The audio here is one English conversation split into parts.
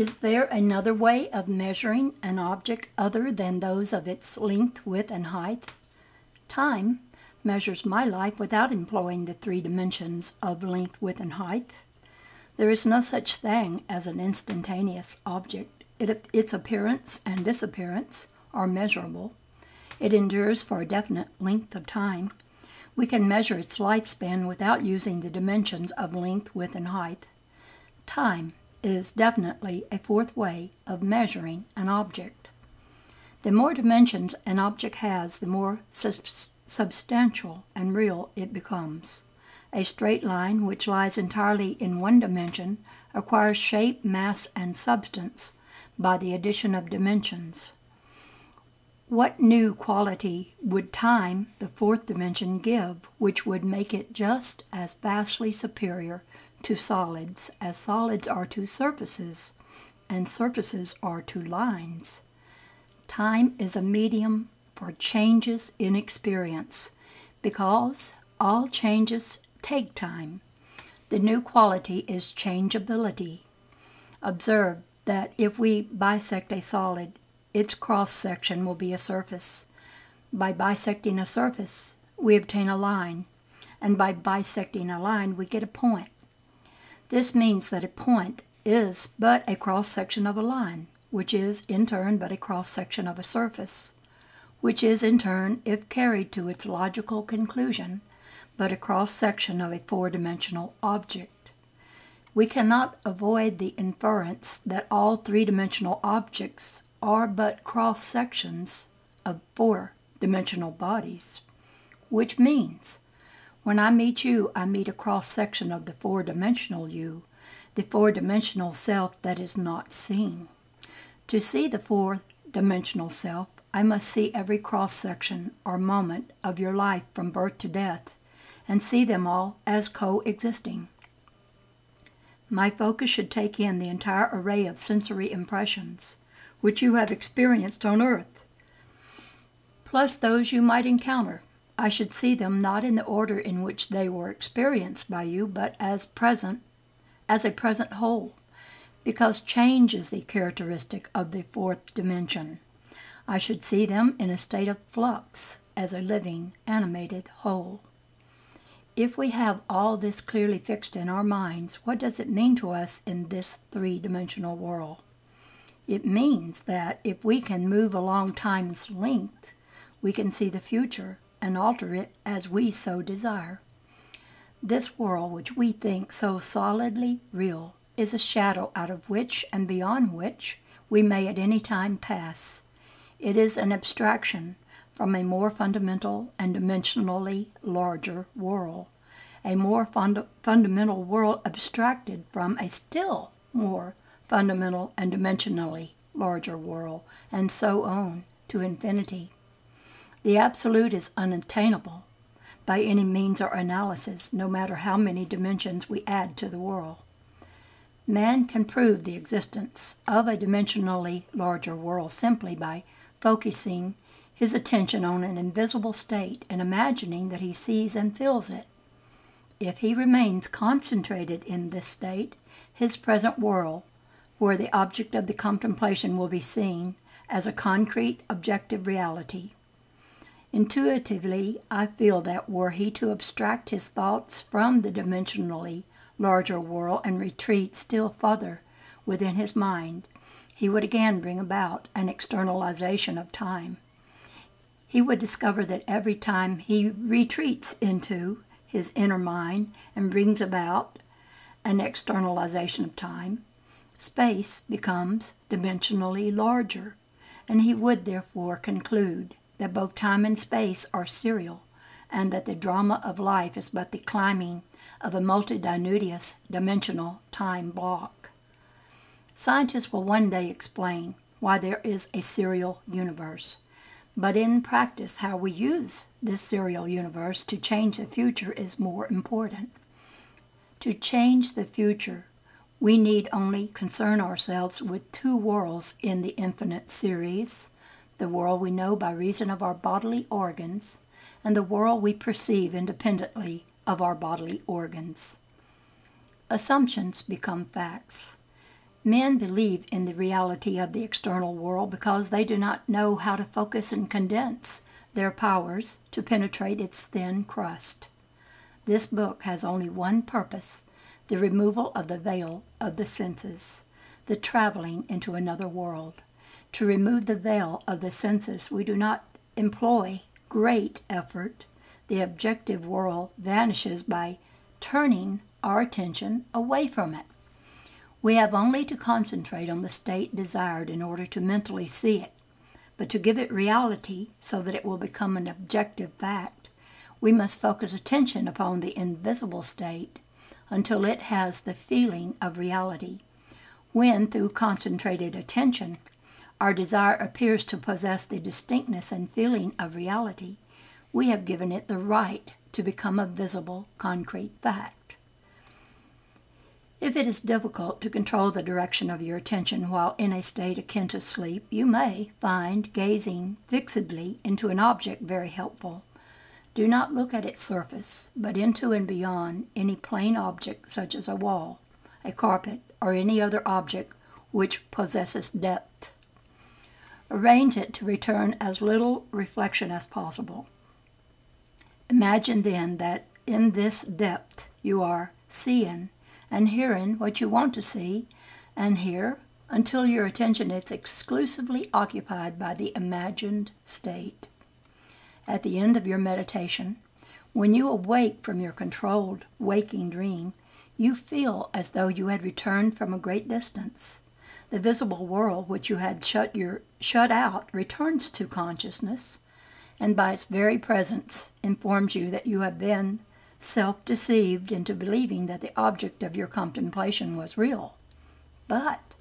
Is there another way of measuring an object other than those of its length, width, and height? Time measures my life without employing the three dimensions of length, width, and height. There is no such thing as an instantaneous object. Its appearance and disappearance are measurable. It endures for a definite length of time. We can measure its lifespan without using the dimensions of length, width, and height. Time is definitely a fourth way of measuring an object. The more dimensions an object has, the more substantial and real it becomes. A straight line which lies entirely in one dimension acquires shape, mass, and substance by the addition of dimensions. What new quality would time, the fourth dimension, give, which would make it just as vastly superior to solids as solids are to surfaces, and surfaces are to lines? Time is a medium for changes in experience, because all changes take time. The new quality is changeability. Observe that if we bisect a solid, its cross-section will be a surface. By bisecting a surface, we obtain a line, and by bisecting a line, we get a point. This means that a point is but a cross-section of a line, which is in turn but a cross-section of a surface, which is in turn, if carried to its logical conclusion, but a cross-section of a four-dimensional object. We cannot avoid the inference that all three-dimensional objects are but cross-sections of four-dimensional bodies, which means when I meet you, I meet a cross-section of the four-dimensional you, the four-dimensional self that is not seen. To see the four-dimensional self, I must see every cross-section or moment of your life from birth to death, and see them all as coexisting. My focus should take in the entire array of sensory impressions which you have experienced on earth, plus those you might encounter. I should see them not in the order in which they were experienced by you, but as a present whole, because change is the characteristic of the fourth dimension. I should see them in a state of flux, as a living, animated whole. If we have all this clearly fixed in our minds, what does it mean to us in this three-dimensional world? It means that if we can move along time's length, we can see the future and alter it as we so desire. This world, which we think so solidly real, is a shadow out of which and beyond which we may at any time pass. It is an abstraction from a more fundamental and dimensionally larger world, a more fundamental world abstracted from a still more fundamental and dimensionally larger world, and so on to infinity. The absolute is unattainable by any means or analysis, no matter how many dimensions we add to the world. Man can prove the existence of a dimensionally larger world simply by focusing his attention on an invisible state and imagining that he sees and feels it. If he remains concentrated in this state, his present world, where the object of the contemplation will be seen as a concrete, objective reality. Intuitively, I feel that were he to abstract his thoughts from the dimensionally larger world and retreat still further within his mind, he would again bring about an externalization of time. He would discover that every time he retreats into his inner mind and brings about an externalization of time, space becomes dimensionally larger, and he would therefore conclude that both time and space are serial, and that the drama of life is but the climbing of a multitudinous dimensional time block. Scientists will one day explain why there is a serial universe, but in practice, how we use this serial universe to change the future is more important. To change the future, we need only concern ourselves with two worlds in the infinite series, the world we know by reason of our bodily organs, and the world we perceive independently of our bodily organs. Assumptions become facts. Men believe in the reality of the external world because they do not know how to focus and condense their powers to penetrate its thin crust. This book has only one purpose: the removal of the veil of the senses, the traveling into another world. To remove the veil of the senses, we do not employ great effort. The objective world vanishes by turning our attention away from it. We have only to concentrate on the state desired in order to mentally see it. But to give it reality so that it will become an objective fact, we must focus attention upon the invisible state until it has the feeling of reality. When, through concentrated attention, our desire appears to possess the distinctness and feeling of reality, we have given it the right to become a visible, concrete fact. If it is difficult to control the direction of your attention while in a state akin to sleep, you may find gazing fixedly into an object very helpful. Do not look at its surface, but into and beyond any plain object such as a wall, a carpet, or any other object which possesses depth. Arrange it to return as little reflection as possible. Imagine then that in this depth you are seeing and hearing what you want to see and hear until your attention is exclusively occupied by the imagined state. At the end of your meditation, when you awake from your controlled waking dream, you feel as though you had returned from a great distance. The visible world which you had shut out returns to consciousness, and by its very presence informs you that you have been self-deceived into believing that the object of your contemplation was real. But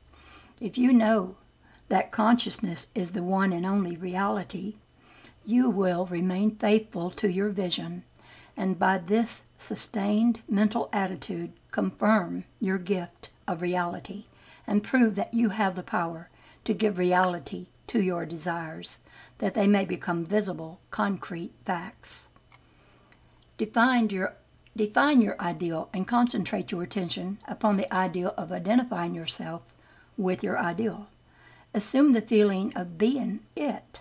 if you know that consciousness is the one and only reality, you will remain faithful to your vision, and by this sustained mental attitude confirm your gift of reality and prove that you have the power to give reality to your desires, that they may become visible, concrete facts. Define your ideal and concentrate your attention upon the ideal of identifying yourself with your ideal. Assume the feeling of being it,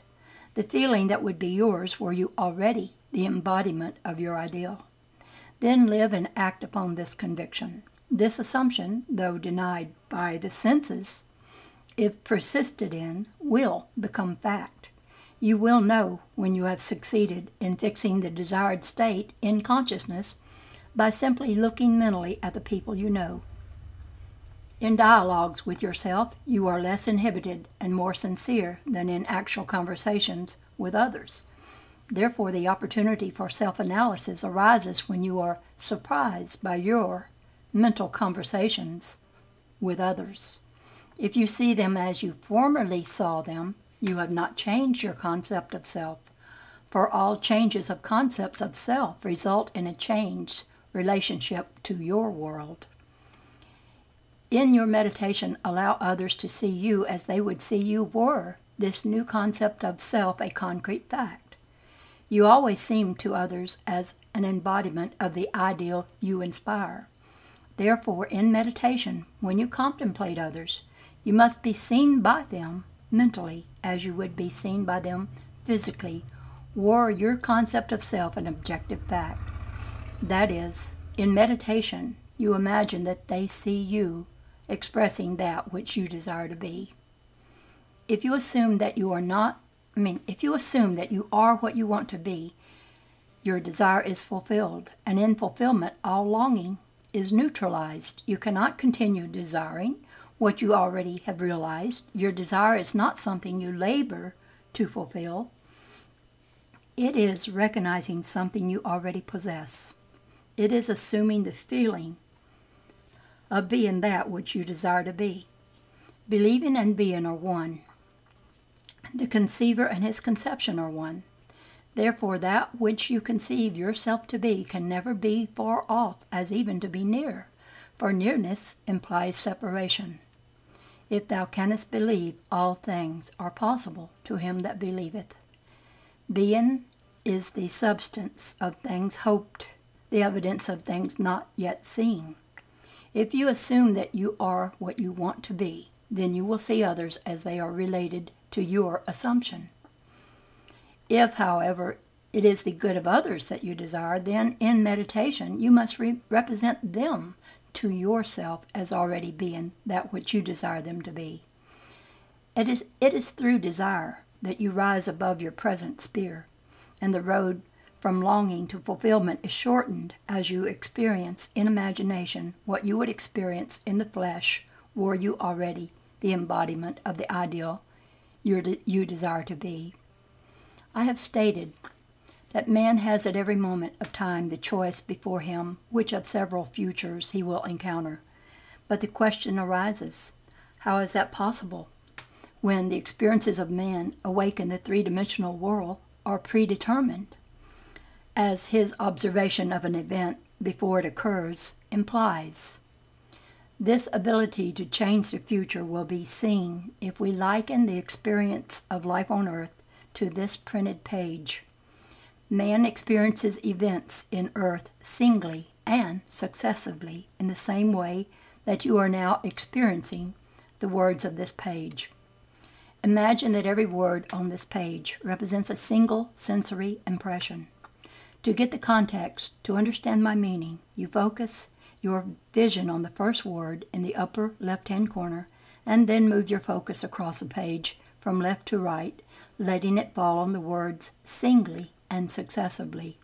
the feeling that would be yours were you already the embodiment of your ideal. Then live and act upon this conviction. This assumption, though denied by the senses, if persisted in, will become fact. You will know when you have succeeded in fixing the desired state in consciousness by simply looking mentally at the people you know. In dialogues with yourself, you are less inhibited and more sincere than in actual conversations with others. Therefore, the opportunity for self-analysis arises when you are surprised by your mental conversations with others. If you see them as you formerly saw them, you have not changed your concept of self, for all changes of concepts of self result in a changed relationship to your world. In your meditation, allow others to see you as they would see you were this new concept of self a concrete fact. You always seem to others as an embodiment of the ideal you inspire. Therefore, in meditation, when you contemplate others, you must be seen by them mentally as you would be seen by them physically, were your concept of self an objective fact. That is, in meditation, you imagine that they see you expressing that which you desire to be. If you assume that you are what you want to be, your desire is fulfilled, and in fulfillment, all longing is neutralized. You cannot continue desiring what you already have realized. Your desire is not something you labor to fulfill. It is recognizing something you already possess. It is assuming the feeling of being that which you desire to be. Believing and being are one. The conceiver and his conception are one. Therefore, that which you conceive yourself to be can never be far off as even to be near, for nearness implies separation. If thou canst believe, all things are possible to him that believeth. Being is the substance of things hoped, the evidence of things not yet seen. If you assume that you are what you want to be, then you will see others as they are related to your assumption. If, however, it is the good of others that you desire, then in meditation you must represent them to yourself as already being that which you desire them to be. It is through desire that you rise above your present sphere, and the road from longing to fulfillment is shortened as you experience in imagination what you would experience in the flesh were you already the embodiment of the ideal you desire to be. I have stated that man has at every moment of time the choice before him which of several futures he will encounter. But the question arises, how is that possible when the experiences of man awake in the three-dimensional world are predetermined, as his observation of an event before it occurs implies? This ability to change the future will be seen if we liken the experience of life on earth to this printed page. Man experiences events in earth singly and successively in the same way that you are now experiencing the words of this page. Imagine that every word on this page represents a single sensory impression. To get the context, to understand my meaning, you focus your vision on the first word in the upper left-hand corner and then move your focus across the page from left to right, letting it fall on the words singly and successively.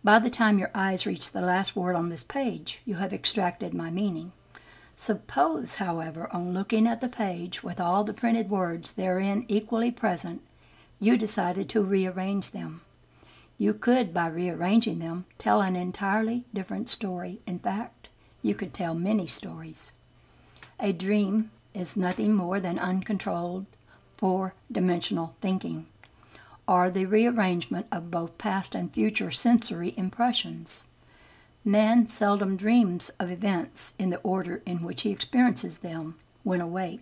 By the time your eyes reach the last word on this page, you have extracted my meaning. Suppose, however, on looking at the page with all the printed words therein equally present, you decided to rearrange them. You could, by rearranging them, tell an entirely different story. In fact, you could tell many stories. A dream is nothing more than uncontrolled, four-dimensional thinking, or the rearrangement of both past and future sensory impressions. Man seldom dreams of events in the order in which he experiences them when awake.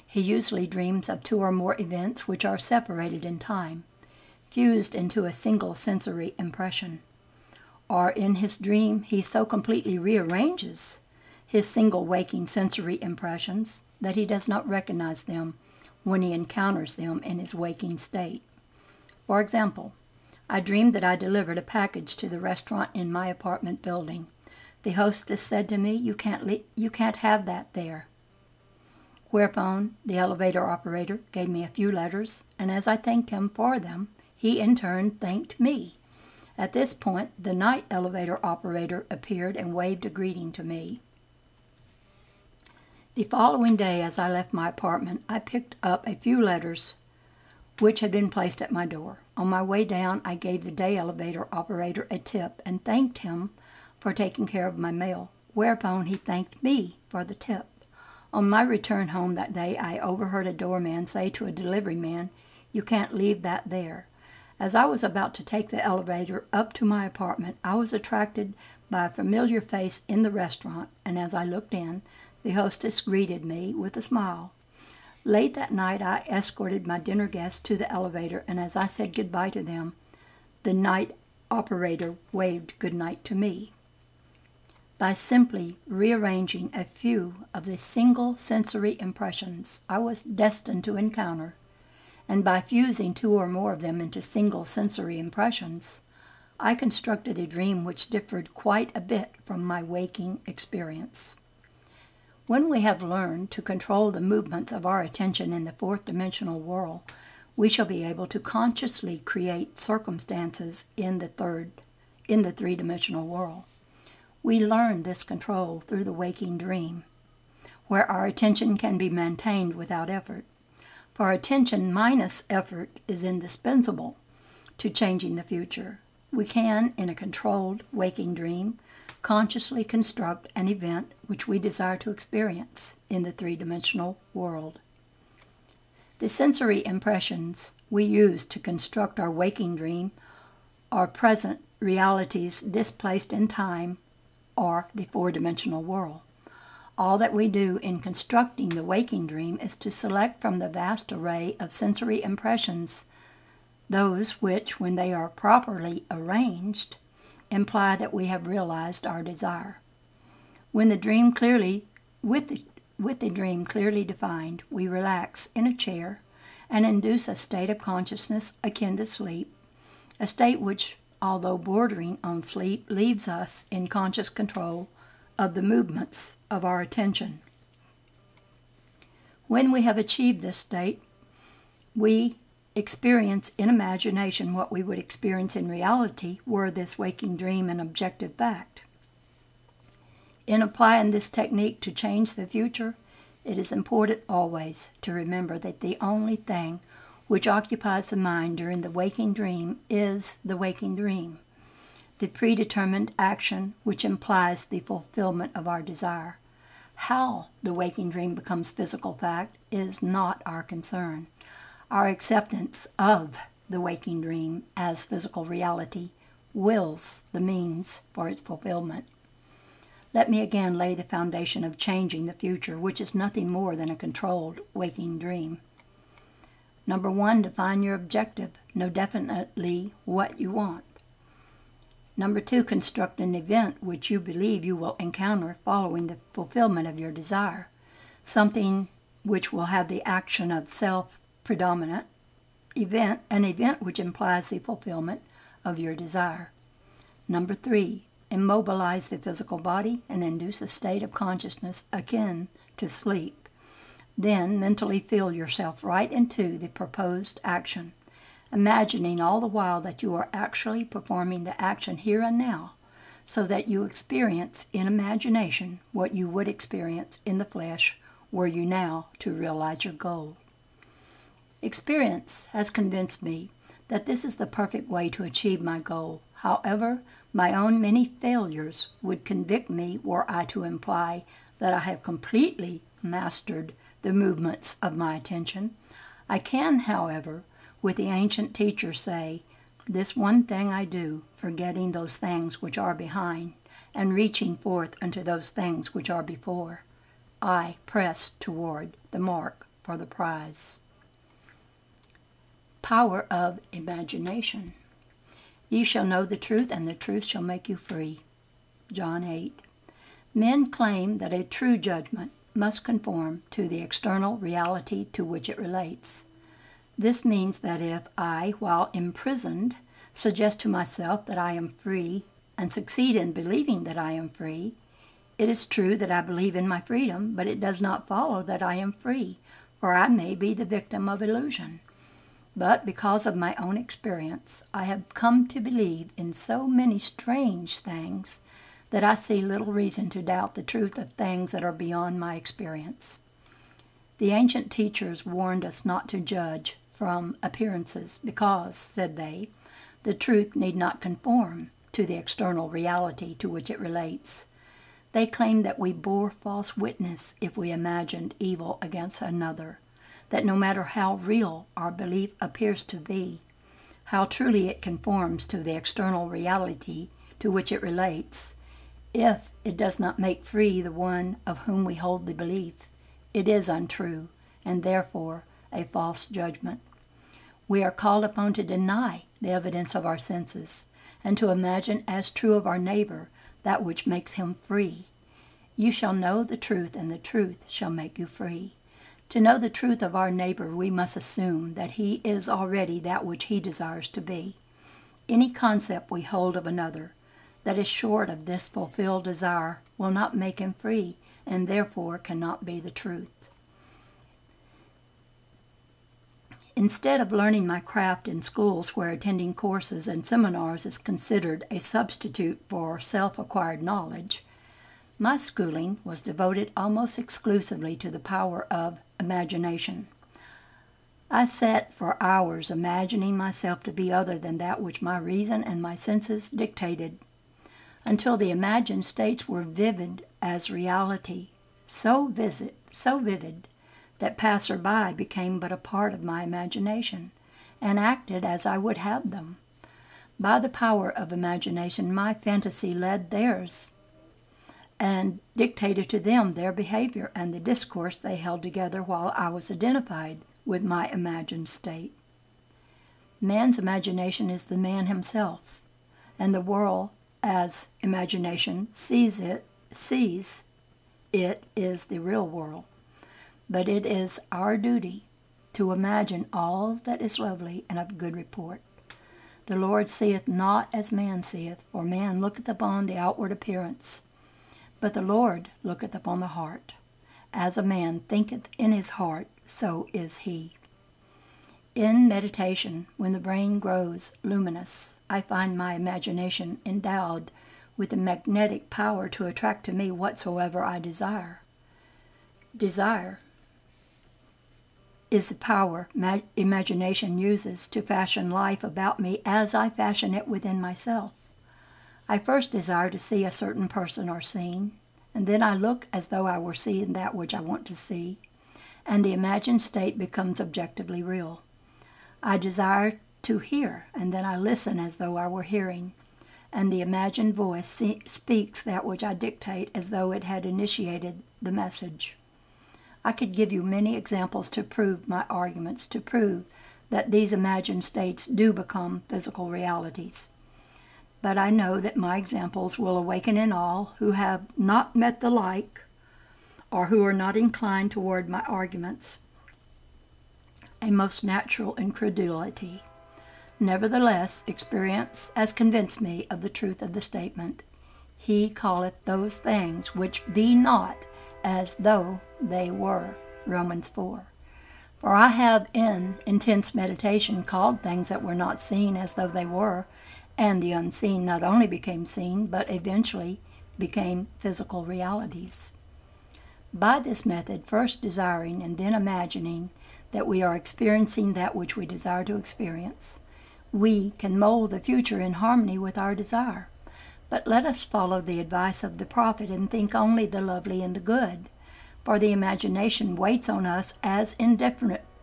He usually dreams of two or more events which are separated in time, fused into a single sensory impression. Or in his dream, he so completely rearranges his single waking sensory impressions that he does not recognize them when he encounters them in his waking state. For example, I dreamed that I delivered a package to the restaurant in my apartment building. The hostess said to me, you can't have that there." Whereupon the elevator operator gave me a few letters, and as I thanked him for them, he in turn thanked me. At this point, the night elevator operator appeared and waved a greeting to me. The following day, as I left my apartment, I picked up a few letters which had been placed at my door. On my way down, I gave the day elevator operator a tip and thanked him for taking care of my mail, whereupon he thanked me for the tip. On my return home that day, I overheard a doorman say to a delivery man, "You can't leave that there." As I was about to take the elevator up to my apartment, I was attracted by a familiar face in the restaurant, and as I looked in, the hostess greeted me with a smile. Late that night, I escorted my dinner guests to the elevator, and as I said goodbye to them, the night operator waved good night to me. By simply rearranging a few of the single sensory impressions I was destined to encounter, and by fusing two or more of them into single sensory impressions, I constructed a dream which differed quite a bit from my waking experience. When we have learned to control the movements of our attention in the fourth-dimensional world, we shall be able to consciously create circumstances in the three-dimensional world. We learn this control through the waking dream, where our attention can be maintained without effort. For attention minus effort is indispensable to changing the future. We can, in a controlled waking dream, consciously construct an event which we desire to experience in the three-dimensional world. The sensory impressions we use to construct our waking dream are present realities displaced in time or the four-dimensional world. All that we do in constructing the waking dream is to select from the vast array of sensory impressions those which, when they are properly arranged, imply that we have realized our desire. When the dream clearly, with the dream clearly defined, we relax in a chair and induce a state of consciousness akin to sleep, a state which, although bordering on sleep, leaves us in conscious control of the movements of our attention. When we have achieved this state, we experience in imagination what we would experience in reality were this waking dream an objective fact. In applying this technique to change the future, it is important always to remember that the only thing which occupies the mind during the waking dream is the waking dream, the predetermined action which implies the fulfillment of our desire. How the waking dream becomes physical fact is not our concern. Our acceptance of the waking dream as physical reality wills the means for its fulfillment. Let me again lay the foundation of changing the future, which is nothing more than a controlled waking dream. Number 1, define your objective. Know definitely what you want. Number 2, construct an event which you believe you will encounter following the fulfillment of your desire, something which will have the action of self-predominant event, an event which implies the fulfillment of your desire. Number 3, immobilize the physical body and induce a state of consciousness akin to sleep. Then mentally feel yourself right into the proposed action, imagining all the while that you are actually performing the action here and now, so that you experience in imagination what you would experience in the flesh were you now to realize your goal. Experience has convinced me that this is the perfect way to achieve my goal. However, my own many failures would convict me were I to imply that I have completely mastered the movements of my attention. I can, however, with the ancient teacher say, "This one thing I do, forgetting those things which are behind, and reaching forth unto those things which are before. I press toward the mark for the prize." Power of imagination. Ye shall know the truth, and the truth shall make you free. John 8. Men claim that a true judgment must conform to the external reality to which it relates. This means that if I, while imprisoned, suggest to myself that I am free and succeed in believing that I am free, it is true that I believe in my freedom, but it does not follow that I am free, for I may be the victim of illusion. But because of my own experience, I have come to believe in so many strange things that I see little reason to doubt the truth of things that are beyond my experience. The ancient teachers warned us not to judge from appearances because, said they, the truth need not conform to the external reality to which it relates. They claimed that we bore false witness if we imagined evil against another, that no matter how real our belief appears to be, how truly it conforms to the external reality to which it relates, if it does not make free the one of whom we hold the belief, it is untrue, and therefore a false judgment. We are called upon to deny the evidence of our senses, and to imagine as true of our neighbor that which makes him free. You shall know the truth, and the truth shall make you free. To know the truth of our neighbor, we must assume that he is already that which he desires to be. Any concept we hold of another that is short of this fulfilled desire will not make him free, and therefore cannot be the truth. Instead of learning my craft in schools where attending courses and seminars is considered a substitute for self-acquired knowledge, my schooling was devoted almost exclusively to the power of imagination. I sat for hours imagining myself to be other than that which my reason and my senses dictated, until the imagined states were vivid as reality, so vivid that passer-by became but a part of my imagination, and acted as I would have them. By the power of imagination, my fantasy led theirs, and dictated to them their behavior and the discourse they held together while I was identified with my imagined state. Man's imagination is the man himself, and the world, as imagination sees it, sees it is the real world, but it is our duty to imagine all that is lovely and of good report. The Lord seeth not as man seeth, for man looketh upon the outward appearance, but the Lord looketh upon the heart. As a man thinketh in his heart, so is he. In meditation, when the brain grows luminous, I find my imagination endowed with the magnetic power to attract to me whatsoever I desire. Desire is the power imagination uses to fashion life about me as I fashion it within myself. I first desire to see a certain person or scene, and then I look as though I were seeing that which I want to see, and the imagined state becomes objectively real. I desire to hear, and then I listen as though I were hearing, and the imagined voice speaks that which I dictate as though it had initiated the message. I could give you many examples to prove my arguments, to prove that these imagined states do become physical realities. But I know that my examples will awaken in all who have not met the like, or who are not inclined toward my arguments, a most natural incredulity. Nevertheless, experience has convinced me of the truth of the statement, He calleth those things which be not as though they were. Romans 4. For I have in intense meditation called things that were not seen as though they were, and the unseen not only became seen, but eventually became physical realities. By this method, first desiring and then imagining that we are experiencing that which we desire to experience, we can mold the future in harmony with our desire. But let us follow the advice of the prophet and think only the lovely and the good, for the imagination waits on us as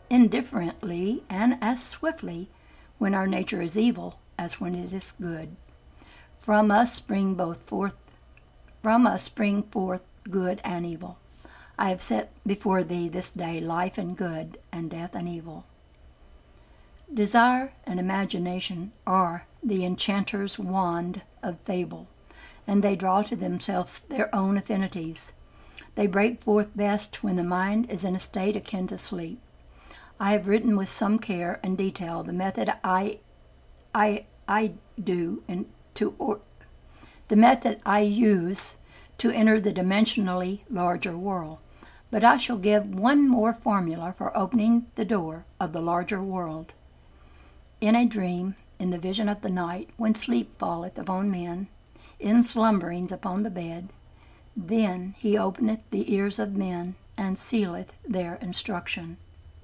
indifferently and as swiftly when our nature is evil as when it is good. From us spring forth good and evil. I have set before thee this day life and good, and death and evil. Desire and imagination are the enchanter's wand of fable, and they draw to themselves their own affinities. They break forth best when the mind is in a state akin to sleep. I have written with some care and detail the method I use to enter the dimensionally larger world. But I shall give one more formula for opening the door of the larger world. In a dream, in the vision of the night, when sleep falleth upon men, in slumberings upon the bed, then he openeth the ears of men, and sealeth their instruction.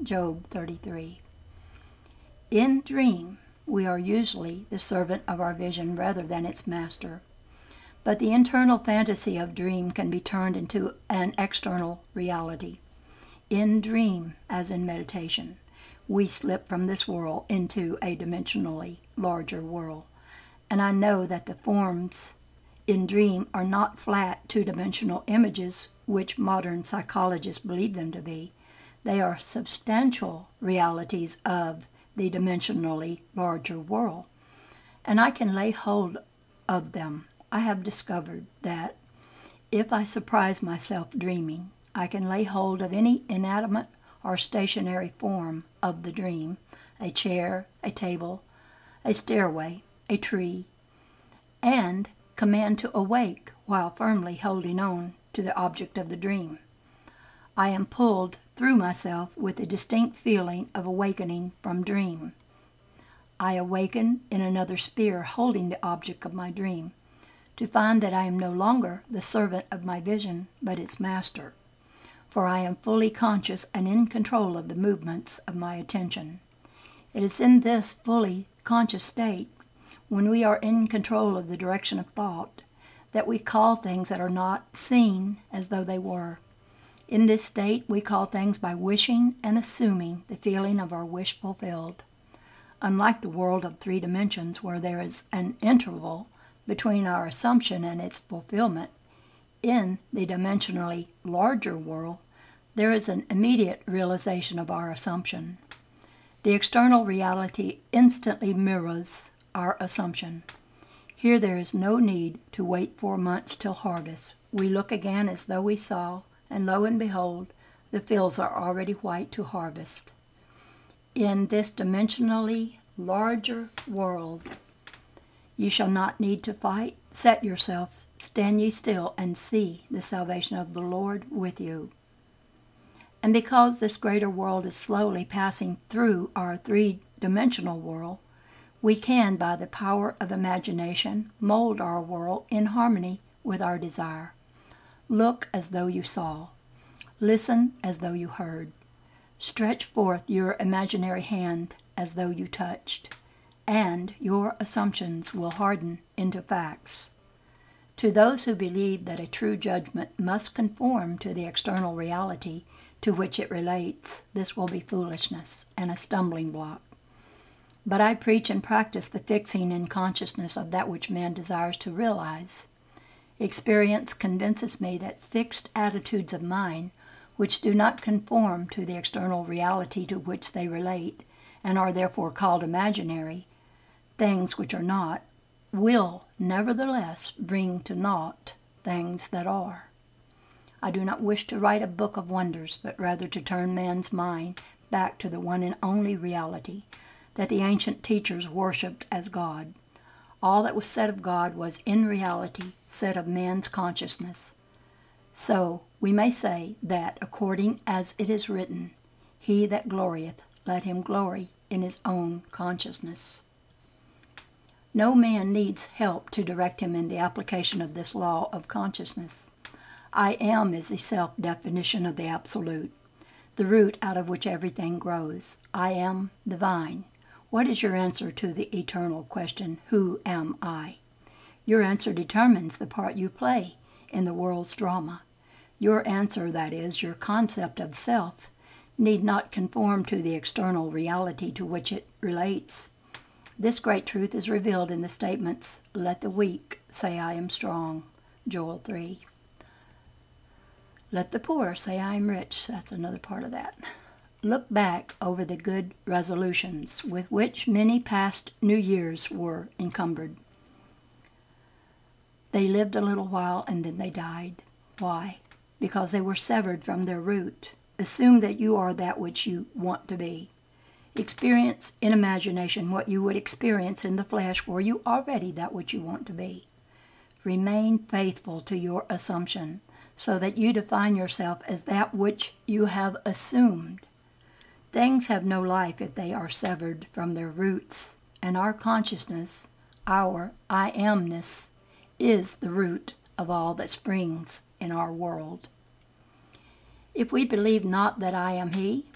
Job 33. In dream, we are usually the servant of our vision rather than its master. But the internal fantasy of dream can be turned into an external reality. In dream, as in meditation, we slip from this world into a dimensionally larger world. And I know that the forms in dream are not flat two-dimensional images, which modern psychologists believe them to be. They are substantial realities of the dimensionally larger world. And I can lay hold of them. I have discovered that if I surprise myself dreaming, I can lay hold of any inanimate or stationary form of the dream, a chair, a table, a stairway, a tree, and command to awake while firmly holding on to the object of the dream. I am pulled through myself with a distinct feeling of awakening from dream. I awaken in another sphere holding the object of my dream, to find that I am no longer the servant of my vision, but its master, for I am fully conscious and in control of the movements of my attention. It is in this fully conscious state, when we are in control of the direction of thought, that we call things that are not seen as though they were. In this state, we call things by wishing and assuming the feeling of our wish fulfilled. Unlike the world of 3 dimensions, where there is an interval between our assumption and its fulfillment, in the dimensionally larger world, there is an immediate realization of our assumption. The external reality instantly mirrors our assumption. Here there is no need to wait 4 months till harvest. We look again as though we saw, and lo and behold, the fields are already white to harvest. In this dimensionally larger world, ye shall not need to fight. Set yourself, stand ye still, and see the salvation of the Lord with you. And because this greater world is slowly passing through our three-dimensional world, we can, by the power of imagination, mold our world in harmony with our desire. Look as though you saw. Listen as though you heard. Stretch forth your imaginary hand as though you touched, and your assumptions will harden into facts. To those who believe that a true judgment must conform to the external reality to which it relates, this will be foolishness and a stumbling block. But I preach and practice the fixing in consciousness of that which man desires to realize. Experience convinces me that fixed attitudes of mind, which do not conform to the external reality to which they relate, and are therefore called imaginary, things which are not, will nevertheless bring to naught things that are. I do not wish to write a book of wonders, but rather to turn man's mind back to the one and only reality that the ancient teachers worshipped as God. All that was said of God was in reality said of man's consciousness. So we may say that, according as it is written, he that glorieth, let him glory in his own consciousness. No man needs help to direct him in the application of this law of consciousness. I am is the self-definition of the Absolute, the root out of which everything grows. I am the vine. What is your answer to the eternal question, who am I? Your answer determines the part you play in the world's drama. Your answer, that is, your concept of self, need not conform to the external reality to which it relates. This great truth is revealed in the statements, let the weak say I am strong, Joel 3. Let the poor say I am rich, that's another part of that. Look back over the good resolutions with which many past New Years were encumbered. They lived a little while and then they died. Why? Because they were severed from their root. Assume that you are that which you want to be. Experience in imagination what you would experience in the flesh were you already that which you want to be. Remain faithful to your assumption so that you define yourself as that which you have assumed. Things have no life if they are severed from their roots, and our consciousness, our I amness, is the root of all that springs in our world. If we believe not that I am he,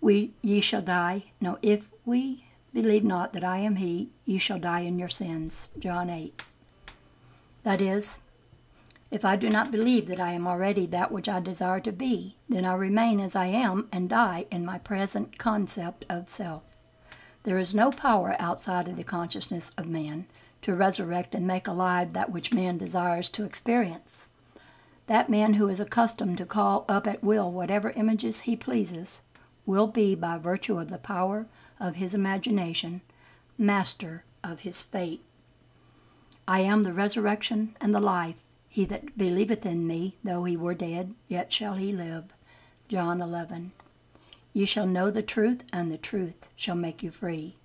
ye shall die. No, if we believe not that I am he, ye shall die in your sins. John 8. That is, if I do not believe that I am already that which I desire to be, then I remain as I am and die in my present concept of self. There is no power outside of the consciousness of man to resurrect and make alive that which man desires to experience. That man who is accustomed to call up at will whatever images he pleases will be, by virtue of the power of his imagination, master of his fate. I am the resurrection and the life. He that believeth in me, though he were dead, yet shall he live. John 11. Ye shall know the truth, and the truth shall make you free.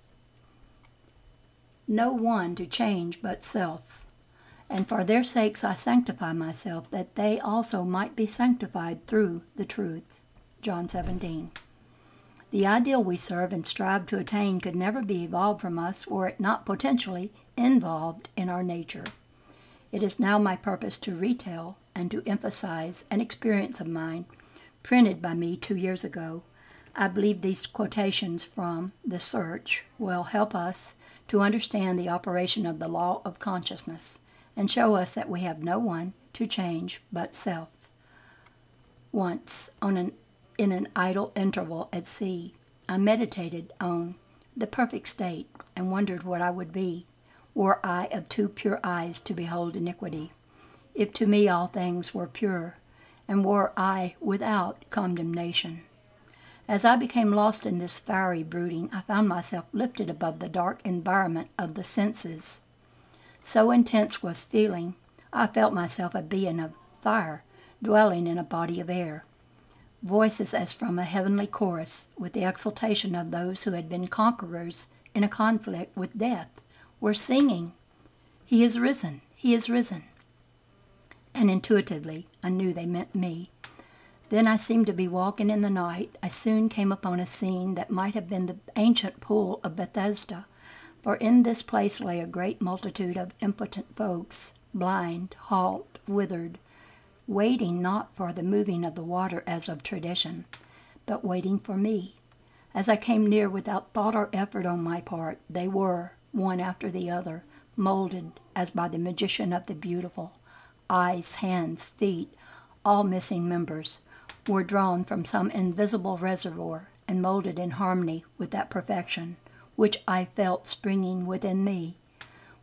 No one to change but self. And for their sakes I sanctify myself, that they also might be sanctified through the truth. John 17. The ideal we serve and strive to attain could never be evolved from us were it not potentially involved in our nature. It is now my purpose to retell and to emphasize an experience of mine printed by me 2 years ago. I believe these quotations from The Search will help us to understand the operation of the law of consciousness and show us that we have no one to change but self. Once, in an idle interval at sea, I meditated on the perfect state and wondered what I would be were I of too pure eyes to behold iniquity, if to me all things were pure, and were I without condemnation. As I became lost in this fiery brooding, I found myself lifted above the dark environment of the senses. So intense was feeling, I felt myself a being of fire, dwelling in a body of air. Voices as from a heavenly chorus, with the exultation of those who had been conquerors in a conflict with death, were singing, "He is risen, he is risen." And intuitively I knew they meant me. Then I seemed to be walking in the night. I soon came upon a scene that might have been the ancient pool of Bethesda, for in this place lay a great multitude of impotent folks, blind, halt, withered, waiting not for the moving of the water as of tradition, but waiting for me. As I came near without thought or effort on my part, they were, one after the other, molded as by the magician of the beautiful. Eyes, hands, feet, all missing members, were drawn from some invisible reservoir and molded in harmony with that perfection which I felt springing within me.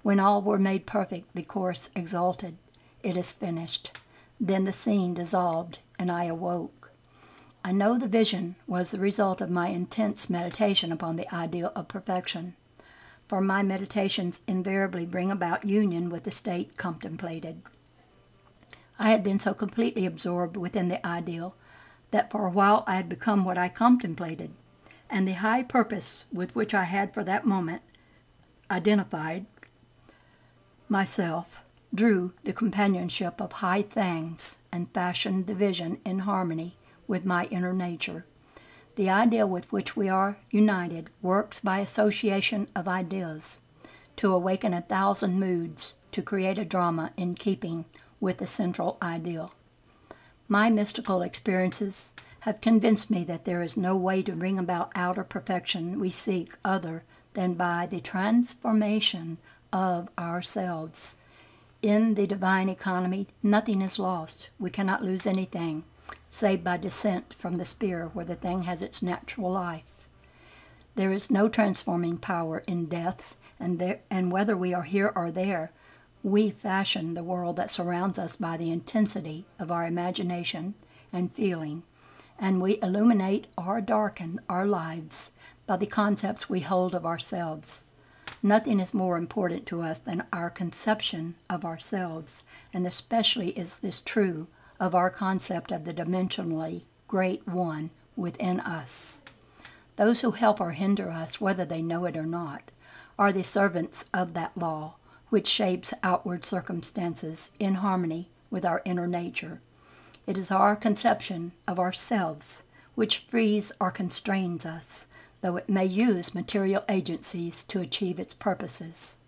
When all were made perfect, the chorus exulted, "It is finished." Then the scene dissolved, and I awoke. I know the vision was the result of my intense meditation upon the ideal of perfection, for my meditations invariably bring about union with the state contemplated. I had been so completely absorbed within the ideal that for a while I had become what I contemplated, and the high purpose with which I had for that moment identified myself drew the companionship of high things and fashioned the vision in harmony with my inner nature. The ideal with which we are united works by association of ideas, to awaken 1,000 moods, to create a drama in keeping with the central ideal. My mystical experiences have convinced me that there is no way to bring about outer perfection we seek other than by the transformation of ourselves. In the divine economy, nothing is lost. We cannot lose anything, save by descent from the sphere where the thing has its natural life. There is no transforming power in death, and whether we are here or there, we fashion the world that surrounds us by the intensity of our imagination and feeling, and we illuminate or darken our lives by the concepts we hold of ourselves. Nothing is more important to us than our conception of ourselves, and especially is this true of our concept of the dimensionally great one within us. Those who help or hinder us, whether they know it or not, are the servants of that law which shapes outward circumstances in harmony with our inner nature. It is our conception of ourselves which frees or constrains us, though it may use material agencies to achieve its purposes.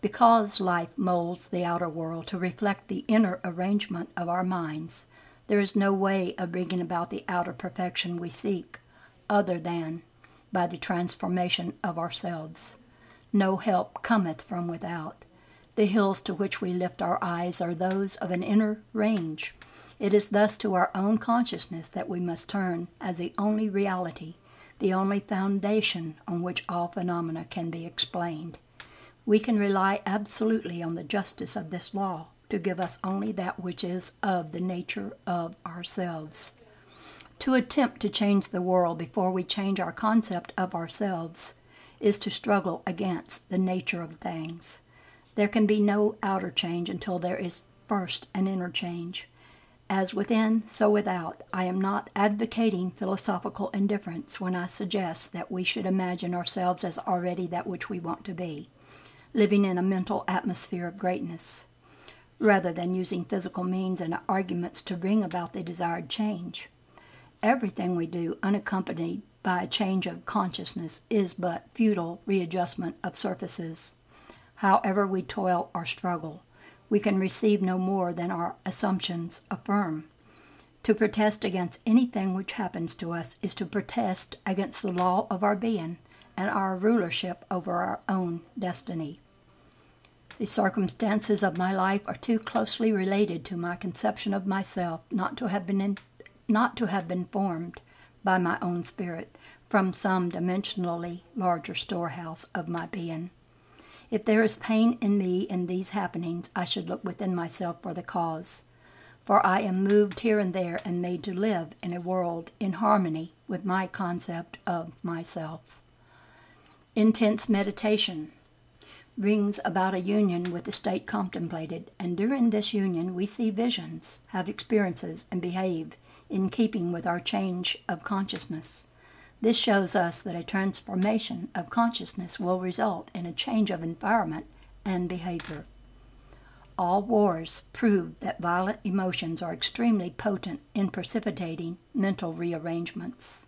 Because life molds the outer world to reflect the inner arrangement of our minds, there is no way of bringing about the outer perfection we seek, other than by the transformation of ourselves. No help cometh from without. The hills to which we lift our eyes are those of an inner range. It is thus to our own consciousness that we must turn as the only reality, the only foundation on which all phenomena can be explained. We can rely absolutely on the justice of this law to give us only that which is of the nature of ourselves. To attempt to change the world before we change our concept of ourselves is to struggle against the nature of things. There can be no outer change until there is first an inner change. As within, so without. I am not advocating philosophical indifference when I suggest that we should imagine ourselves as already that which we want to be, living in a mental atmosphere of greatness, rather than using physical means and arguments to bring about the desired change. Everything we do unaccompanied by a change of consciousness is but futile readjustment of surfaces. However we toil or struggle, we can receive no more than our assumptions affirm. To protest against anything which happens to us is to protest against the law of our being and our rulership over our own destiny. The circumstances of my life are too closely related to my conception of myself not to have been formed by my own spirit from some dimensionally larger storehouse of my being. If there is pain in me in these happenings, I should look within myself for the cause. For I am moved here and there and made to live in a world in harmony with my concept of myself. Intense meditation. brings about a union with the state contemplated, and during this union we see visions, have experiences, and behave in keeping with our change of consciousness. This shows us that a transformation of consciousness will result in a change of environment and behavior. All wars prove that violent emotions are extremely potent in precipitating mental rearrangements.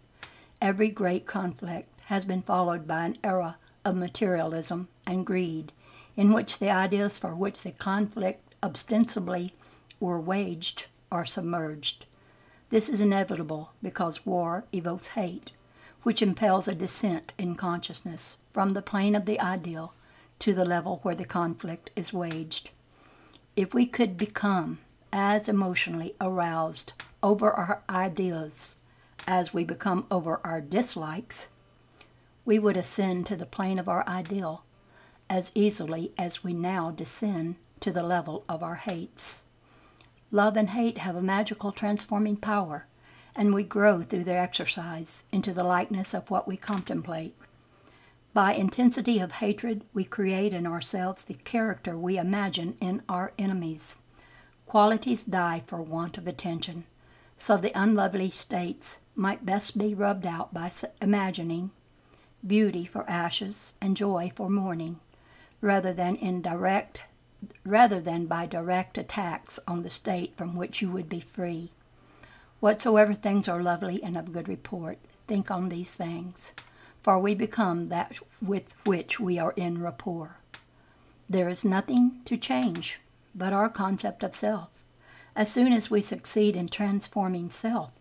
Every great conflict has been followed by an era of materialism and greed, in which the ideas for which the conflict ostensibly were waged are submerged. This is inevitable because war evokes hate, which impels a descent in consciousness from the plane of the ideal to the level where the conflict is waged. If we could become as emotionally aroused over our ideas as we become over our dislikes, we would ascend to the plane of our ideal as easily as we now descend to the level of our hates. Love and hate have a magical transforming power, and we grow through their exercise into the likeness of what we contemplate. By intensity of hatred, we create in ourselves the character we imagine in our enemies. Qualities die for want of attention, so the unlovely states might best be rubbed out by imagining beauty for ashes and joy for mourning, rather than by direct attacks on the state from which you would be free. Whatsoever things are lovely and of good report, think on these things, for we become that with which we are in rapport. There is nothing to change but our concept of self. As soon as we succeed in transforming self,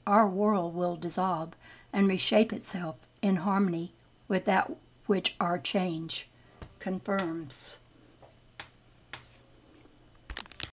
our world will dissolve and reshape itself in harmony with that which our change confirms.